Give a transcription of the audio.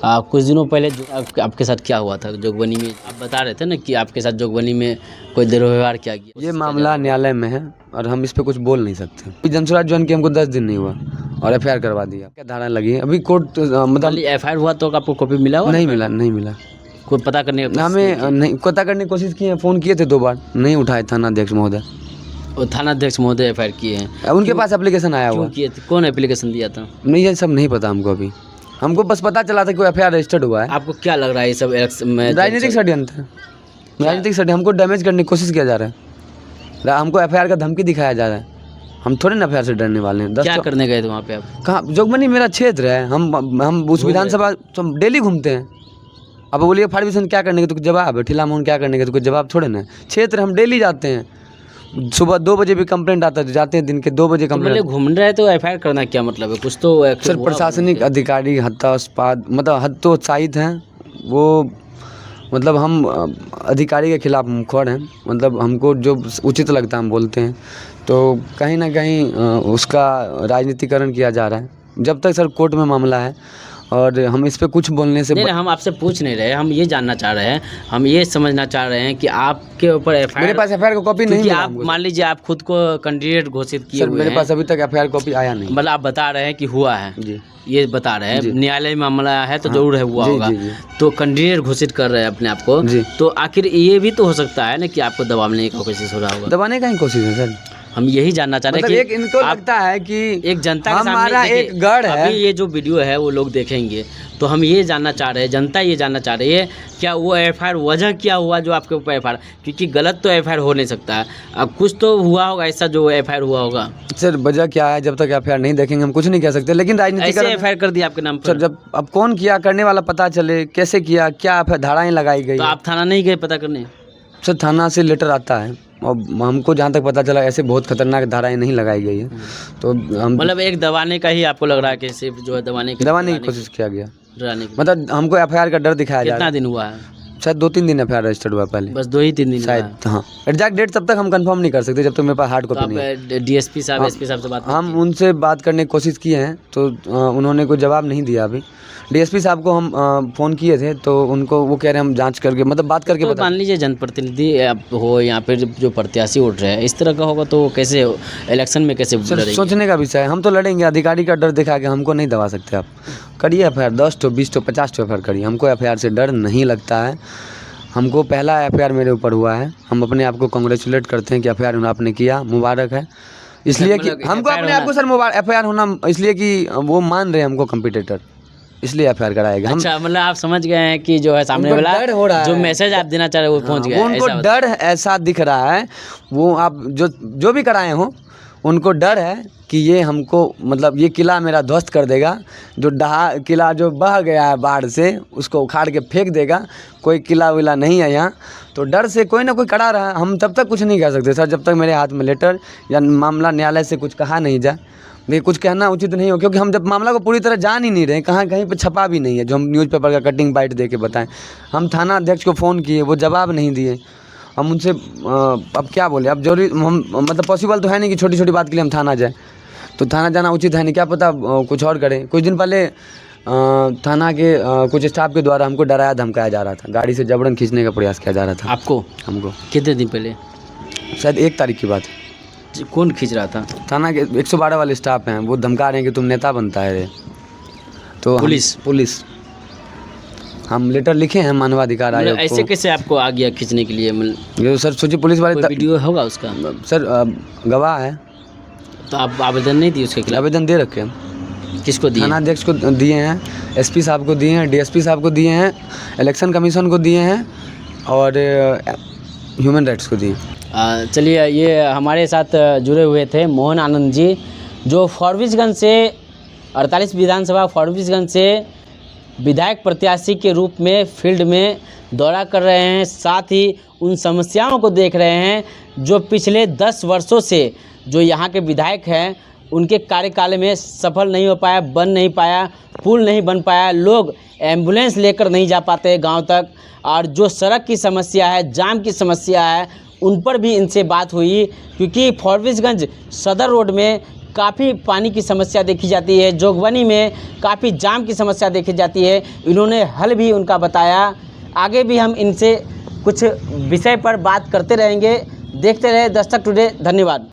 कुछ दिनों पहले आपके साथ क्या हुआ था जोगबनी में? आप बता रहे थे ना कि आपके साथ जोगबनी में कोई दुर्व्यवहार किया गया। ये मामला न्यायालय में है और हम इस पे कुछ बोल नहीं सकते। जनसुराज ज्वाइन किया हमको 10 दिन नहीं हुआ और एफआईआर करवा दिया। क्या धारा लगी है अभी कोर्ट मतलब एफआईआर हुआ तो आपको कॉपी मिला हुआ? नहीं मिला। कोई पता करने का हमें नहीं पता करने की कोशिश की है, फ़ोन किए थे 2 बार, नहीं उठाए थाना अध्यक्ष महोदय। और थाना अध्यक्ष महोदय एफआईआर किए हैं? उनके पास एप्लीकेशन आया हुआ। किए थे? कौन एप्लीकेशन दिया था? नहीं ये सब नहीं पता हमको अभी। हमको बस पता चला था कि एफआईआर रजिस्टर्ड हुआ है। आपको क्या लग रहा है ये सब राजनीतिक षड्यंत्र, राजनीतिक षड्यंत्र, हमको डैमेज करने की कोशिश किया जा रहा है। हमको एफआईआर का धमकी दिखाया जा रहा है। हम थोड़े ना एफआईआर से डरने वाले हैं। क्या करने गए थे वहाँ पे आप? कहाँ? जोगबनी मेरा क्षेत्र है। हम उस विधानसभा डेली घूमते हैं। अब बोलिए फार्मेशन क्या करने के तो जवाब है, ठिला मोहन क्या करने के तो कुछ जवाब थोड़े ना। क्षेत्र हम डेली जाते हैं। सुबह 2 बजे भी कंप्लेंट आता है, जाते हैं दिन के 2 बजे कंप्लेंट। तो घूम रहे तो एफआईआर करना क्या मतलब है? कुछ तो सर प्रशासनिक अधिकारी हतोत्साहित मतलब हतोत्साहित हैं वो। मतलब हम अधिकारी के खिलाफ मुखर हैं। मतलब हमको जो उचित लगता है हम बोलते हैं। तो कहीं ना कहीं उसका राजनीतिकरण किया जा रहा है। जब तक सर कोर्ट में मामला है और हम इस पे कुछ बोलने से नहीं, हम आपसे पूछ नहीं रहे, हम ये जानना चाह रहे हैं, हम ये समझना चाह रहे हैं कि आपके ऊपर एफआईआर, मेरे पास एफआईआर का कॉपी नहीं मिला। आप मान लीजिए आप खुद को कैंडिडेट घोषित किए सर हुए मेरे हैं। पास अभी तक एफआईआर कॉपी आया नहीं। मतलब आप बता रहे हैं कि हुआ है जी, ये बता रहे हैं, न्यायालय में मामला है तो जरूर है हुआ जी, होगा। जी, जी। तो कैंडिडेट घोषित कर रहे हैं अपने आप को, तो आखिर ये भी तो हो सकता है ना कि आपको दबाने की कोशिश हो रहा होगा। दबाने का ही कोशिश है सर। हम यही जानना चाह रहे हैं मतलब कि एक इनको लगता है कि एक जनता के हमारा सामने एक गढ़ है। अभी ये जो वीडियो है वो लोग देखेंगे तो हम ये जानना चाह रहे हैं, जनता ये जानना चाह रही है क्या वो एफआईआर वजह क्या हुआ जो आपके ऊपर एफआईआर, क्योंकि गलत तो एफआईआर हो नहीं सकता है। अब कुछ तो हुआ होगा ऐसा जो एफआईआर हुआ होगा। सर वजह क्या है जब तक एफआईआर नहीं देखेंगे हम कुछ नहीं कह सकते। लेकिन राजनीतिक एफआईआर कर दिया आपके नाम पर। सर जब अब कौन किया, करने वाला पता चले, कैसे किया, क्या धाराएं लगाई गई। तो आप थाना नहीं गए पता करने? सर थाना से लेटर आता है और हमको जहाँ तक पता चला ऐसे बहुत खतरनाक धाराएं नहीं लगाई गई है। तो हम मतलब एक दबाने का ही आपको लग रहा है कि सिर्फ जो है दबाने की कोशिश किया गया। डराने की मतलब हमको एफआईआर का डर दिखाया जा रहा है। कितना दिन हुआ है? शायद 2-3 दिन एफआईआर रजिस्टर्ड हुआ पहले। बस 2-3 दिन शायद। हाँ एग्जैक्ट डेट तब तक हम कंफर्म नहीं कर सकते जब तक मेरे पास हार्ड कॉपी नहीं है। डीएसपी साहब एसपी साहब से बात हम उनसे बात करने की कोशिश किए हैं तो उन्होंने कोई जवाब नहीं दिया अभी। डीएसपी साहब को हम फ़ोन किए थे तो उनको वो कह रहे हैं हम जांच करके मतलब बात करके तो मान लीजिए जनप्रतिनिधि आप हो यहाँ पे जो प्रत्याशी उठ रहे हैं इस तरह का होगा तो कैसे इलेक्शन में कैसे लड़ेंगे? सोचने का विषय है। हम तो लड़ेंगे, अधिकारी का डर दिखा के हमको नहीं दबा सकते आप। करिए एफआईआर 10 तो 20 तो 50 तो एफआईआर करिए। हमको एफआईआर से डर नहीं लगता है। हमको पहला एफआईआर मेरे ऊपर हुआ है। हम अपने आप को कांग्रेचुलेट करते हैं कि एफआईआर आपने किया, मुबारक है। इसलिए कि हमको अपने आप को सर मुबारक एफआईआर होना इसलिए कि वो मान रहे हैं हमको कम्पिटिटर, इसलिए एफआईआर कराएगा। अच्छा मतलब आप समझ गए हैं कि जो है सामने वाला डर हो रहा है, जो मैसेज आप देना चाह रहे हैं वो पहुंच गया। उनको डर ऐसा दिख रहा है। वो आप जो भी कराए हो उनको डर है कि ये हमको मतलब ये किला मेरा ध्वस्त कर देगा। जो किला जो बह गया है बाढ़ से उसको उखाड़ के फेंक देगा। कोई किला विला नहीं है यहाँ, तो डर से कोई ना कोई करा रहा है। हम तब तक कुछ नहीं कह सकते सर जब तक मेरे हाथ में लेटर या मामला न्यायालय से कुछ कहा नहीं जाए। ये कुछ कहना उचित नहीं हो क्योंकि हम जब मामला को पूरी तरह जान ही नहीं रहे, कहीं पे छपा भी नहीं है जो हम न्यूज़पेपर का कटिंग बाइट दे के बताएं। हम थाना अध्यक्ष को फ़ोन किए, वो जवाब नहीं दिए। हम उनसे अब क्या बोले, अब जरूरी हम मतलब पॉसिबल तो है नहीं कि छोटी छोटी बात के लिए हम थाना जाए। तो थाना जाना उचित है नहीं, क्या पता कुछ और करें। कुछ दिन पहले थाना के कुछ स्टाफ के द्वारा हमको डराया धमकाया जा रहा था, गाड़ी से जबरन खींचने का प्रयास किया जा रहा था। आपको? हमको। कितने दिन पहले? शायद 1 तारीख की बात है। कौन खींच रहा था? थाना के 112 वाले स्टाफ हैं, वो धमका रहे हैं कि तुम नेता बनता है रे। तो पुलिस हम लेटर लिखे हैं मानवाधिकार आयोग को। ऐसे कैसे आपको आ गया खींचने के लिए? ये सर सोचिए पुलिस वाले वीडियो होगा उसका? सर गवाह है। तो आप आवेदन नहीं दिए उसके खिलाफ? आवेदन दे रखे हैं। किसको दिए? थाना अध्यक्ष को दिए हैं, एसपी साहब को दिए हैं, डीएसपी साहब को दिए हैं, इलेक्शन कमीशन को दिए हैं और ह्यूमन राइट्स को दिए। चलिए ये हमारे साथ जुड़े हुए थे मोहन आनंद जी जो फॉरबिसगंज से 48 विधानसभा फॉरबिसगंज से विधायक प्रत्याशी के रूप में फील्ड में दौरा कर रहे हैं। साथ ही उन समस्याओं को देख रहे हैं जो पिछले 10 वर्षों से जो यहाँ के विधायक हैं उनके कार्यकाल में सफल नहीं हो पाया, बन नहीं पाया, पुल नहीं बन पाया, लोग एम्बुलेंस लेकर नहीं जा पाते गांव तक, और जो सड़क की समस्या है, जाम की समस्या है, उन पर भी इनसे बात हुई। क्योंकि फॉरबिसगंज सदर रोड में काफ़ी पानी की समस्या देखी जाती है, जोगबनी में काफ़ी जाम की समस्या देखी जाती है। इन्होंने हल भी उनका बताया। आगे भी हम इनसे कुछ विषय पर बात करते रहेंगे। देखते रहे दस्तक टुडे। धन्यवाद।